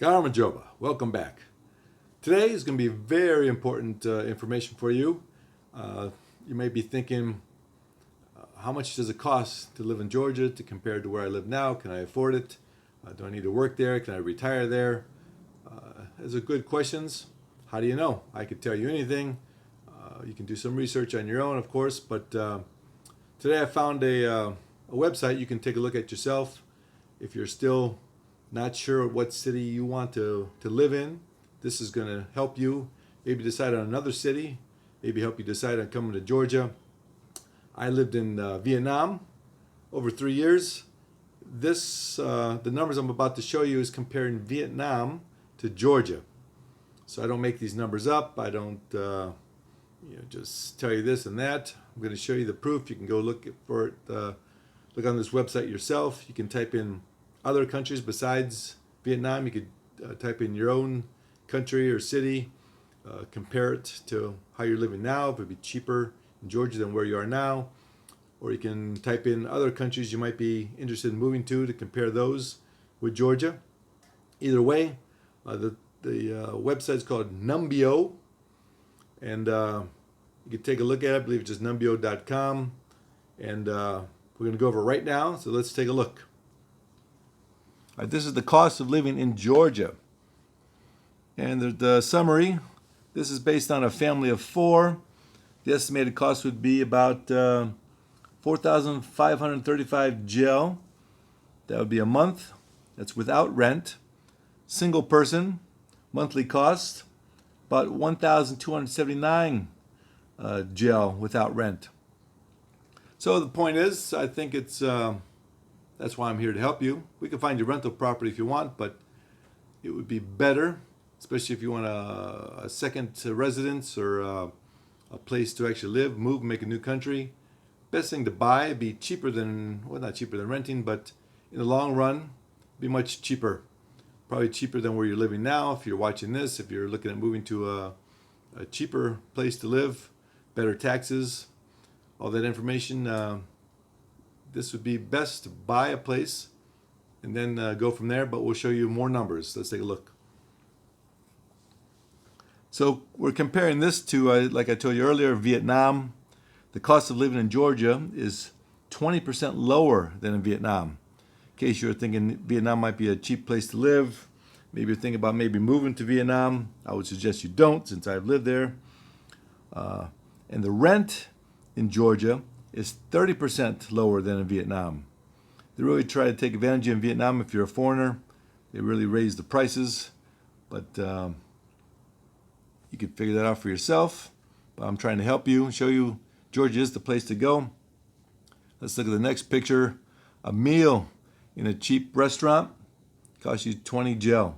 Garmajoba, welcome back. Today is going to be very important information for you. You may be thinking, how much does it cost to live in Georgia to compare to where I live now? Can I afford it? Do I need to work there? Can I retire there? Those are good questions. How do you know? I could tell you anything. You can do some research on your own, of course, but today I found a website you can take a look at yourself. If you're still not sure what city you want to live in, this is going to help you maybe decide on another city, maybe help you decide on coming to Georgia. I lived in Vietnam over 3 years. The numbers I'm about to show you is comparing Vietnam to Georgia. So I don't make these numbers up. I don't just tell you this and that. I'm going to show you the proof. You can go look for it. Look on this website yourself. You can type in other countries besides Vietnam. You could type in your own country or city, compare it to how you're living now, if it would be cheaper in Georgia than where you are now. Or you can type in other countries you might be interested in moving to compare those with Georgia. Either way, the website is called Numbeo, and you can take a look at it. I believe it's just numbeo.com, and we're going to go over it right now, so let's take a look. All right, this is the cost of living in Georgia. And the summary, this is based on a family of 4. The estimated cost would be about 4,535 gel. That would be a month. That's without rent. Single person, monthly cost, about 1,279 gel without rent. So the point is, I think that's why I'm here to help you. We can find you rental property if you want, but it would be better, especially if you want a second residence or a place to actually live, move, make a new country. Best thing to buy would be cheaper than, well, not cheaper than renting, but in the long run, be much cheaper. Probably cheaper than where you're living now. If you're watching this, if you're looking at moving to a cheaper place to live, better taxes, all that information, this would be best to buy a place and then go from there, but we'll show you more numbers. Let's take a look. So we're comparing this to, like I told you earlier, Vietnam. The cost of living in Georgia is 20% lower than in Vietnam. In case you're thinking Vietnam might be a cheap place to live, maybe you're thinking about maybe moving to Vietnam, I would suggest you don't, since I've lived there. And the rent in Georgia is 30% lower than in Vietnam. They really try to take advantage of you in Vietnam if you're a foreigner. They really raise the prices, but you can figure that out for yourself. But I'm trying to help you, show you Georgia is the place to go. Let's look at the next picture. A meal in a cheap restaurant costs you 20 gel.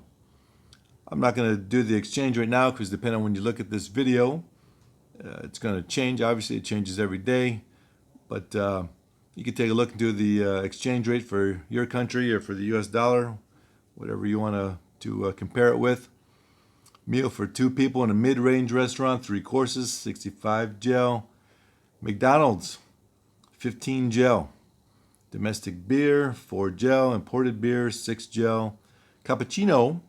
I'm not going to do the exchange right now because depending on when you look at this video, it's going to change. Obviously, it changes every day. But you can take a look and do the exchange rate for your country or for the US dollar, whatever you want to compare it with. Meal for 2 people in a mid-range restaurant, 3 courses, 65 gel. McDonald's, 15 gel. Domestic beer, 4 gel. Imported beer, 6 gel. Cappuccino,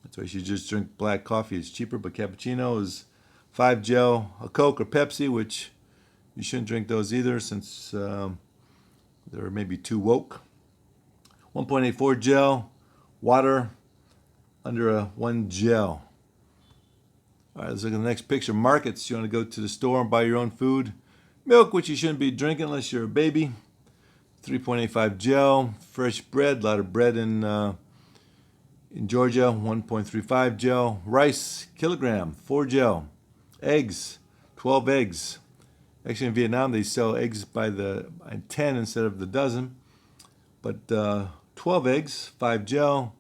that's why you should just drink black coffee. It's cheaper, but cappuccino is 5 gel. A Coke or Pepsi, which you shouldn't drink those either since they're maybe too woke. 1.84 gel. Water, under 1 gel. All right, let's look at the next picture. Markets, you want to go to the store and buy your own food. Milk, which you shouldn't be drinking unless you're a baby. 3.85 gel. Fresh bread, a lot of bread in Georgia. 1.35 gel. Rice, kilogram, 4 gel. Eggs, 12 eggs. Actually, in Vietnam, they sell eggs by 10 instead of the dozen. But 12 eggs, 5 gel.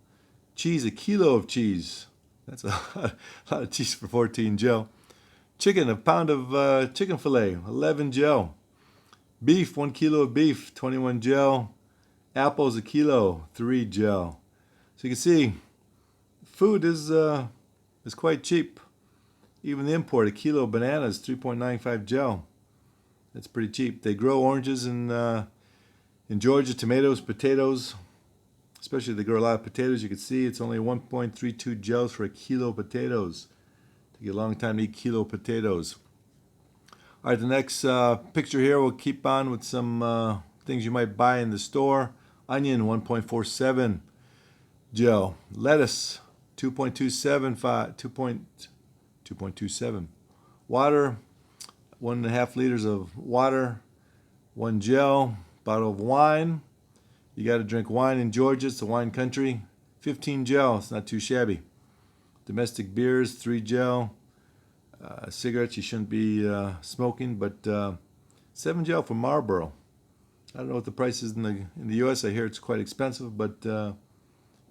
Cheese, a kilo of cheese. That's a lot of cheese for 14 gel. Chicken, a pound of chicken fillet, 11 gel. Beef, 1 kilo of beef, 21 gel. Apples, a kilo, 3 gel. So you can see, food is quite cheap. Even the import, a kilo of bananas, 3.95 gel. That's pretty cheap. They grow oranges in Georgia, tomatoes, potatoes. especially if they grow a lot of potatoes. You can see it's only 1.32 gels for a kilo of potatoes. Take a long time to eat kilo potatoes. All right, the next picture here, we'll keep on with some things you might buy in the store. Onion, 1.47 gel. Lettuce, 2.27. Water, 1.5 liters of water. 1 gel. Bottle of wine. You got to drink wine in Georgia. It's a wine country. 15 gel. It's not too shabby. Domestic beers, 3 gel. Cigarettes you shouldn't be smoking, but 7 gel for Marlboro. I don't know what the price is in the U.S. I hear it's quite expensive, but you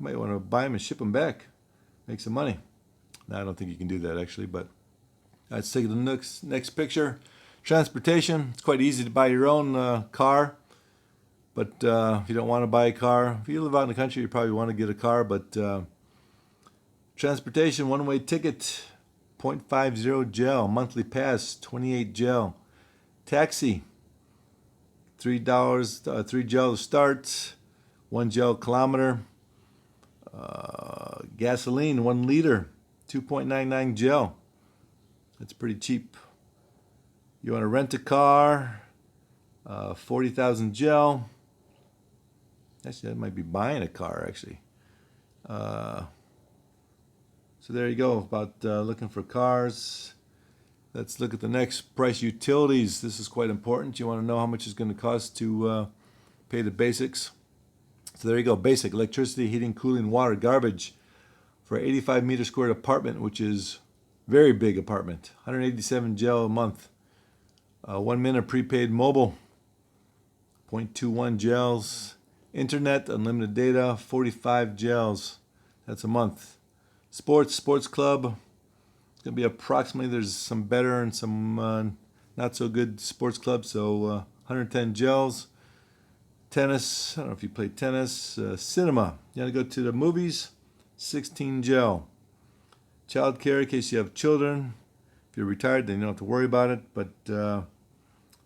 might want to buy them and ship them back. Make some money. No, I don't think you can do that actually, but let's take the next picture. Transportation. It's quite easy to buy your own car, but if you don't want to buy a car, if you live out in the country, you probably want to get a car, but transportation, one-way ticket, 0.50 gel. Monthly pass, 28 gel. Taxi, $3, 3 gel to start, 1 gel kilometer. Gasoline, 1 liter, 2.99 gel. That's pretty cheap. You want to rent a car, 40,000 gel. Actually, that might be buying a car, actually. So there you go, about looking for cars. Let's look at the next price, utilities. This is quite important. You want to know how much it's going to cost to pay the basics. So there you go, basic: electricity, heating, cooling, water, garbage for an 85 meter squared apartment, which is very big apartment. 187 gel a month. 1 minute prepaid mobile, 0.21 gels. Internet, unlimited data, 45 gels. That's a month. Sports club. It's going to be approximately, there's some better and some not so good sports clubs, so 110 gels. Tennis, I don't know if you play tennis. Cinema, you want to go to the movies, 16 gel. Child care, in case you have children. If you're retired, then you don't have to worry about it, but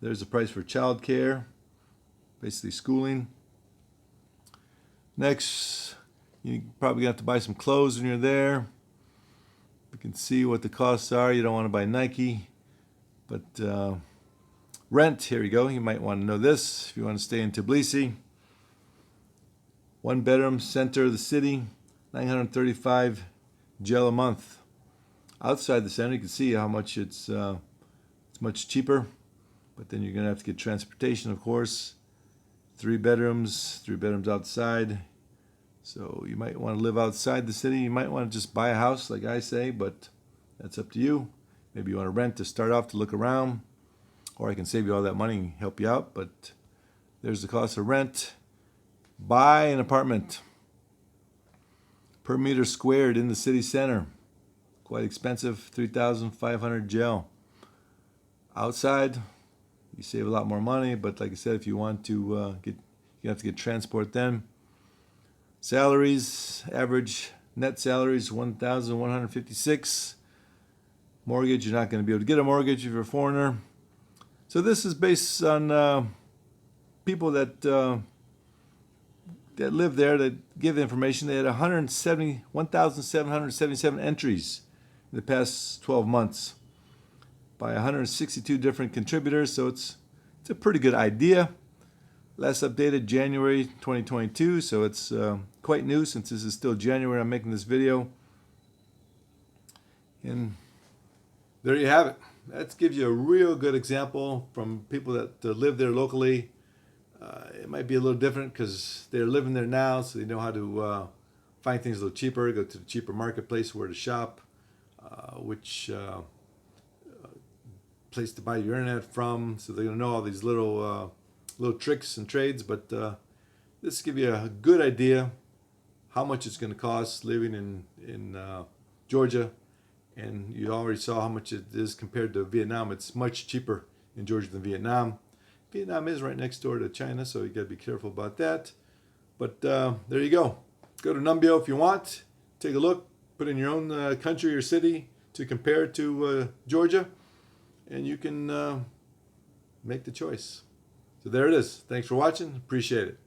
there's the price for child care, basically schooling. Next, you probably have to buy some clothes when you're there. You can see what the costs are. You don't want to buy Nike, but rent, here you go. You might want to know this if you want to stay in Tbilisi. 1 bedroom, center of the city, 935 gel a month. Outside the center, you can see how much it's much cheaper, but then you're going to have to get transportation, of course. 3 bedrooms outside. So you might want to live outside the city. You might want to just buy a house, like I say, but that's up to you. Maybe you want to rent to start off to look around, or I can save you all that money and help you out, but there's the cost of rent. Buy an apartment per meter squared in the city center. Quite expensive, 3,500 gel. Outside, you save a lot more money, but like I said, if you want to you have to get transport then. Salaries, average net salaries, $1,156. Mortgage, you're not going to be able to get a mortgage if you're a foreigner. So this is based on people that live there, that give the information. They had 1,777 entries in the past 12 months by 162 different contributors. So it's a pretty good idea. Last updated January 2022, so it's quite new since this is still January. I'm making this video. And there you have it. That gives you a real good example from people that live there locally. It might be a little different because they're living there now, so they know how to find things a little cheaper, go to the cheaper marketplace, where to shop, which place to buy your internet from. So they're going to know all these little tricks and trades, but this gives you a good idea how much it's going to cost living in Georgia. And you already saw how much it is compared to Vietnam. It's much cheaper in Georgia than Vietnam. Vietnam is right next door to China, so you got to be careful about that. But there you go. Go to Numbeo if you want. Take a look. Put in your own country or city to compare to Georgia, and you can make the choice. So there it is. Thanks for watching. Appreciate it.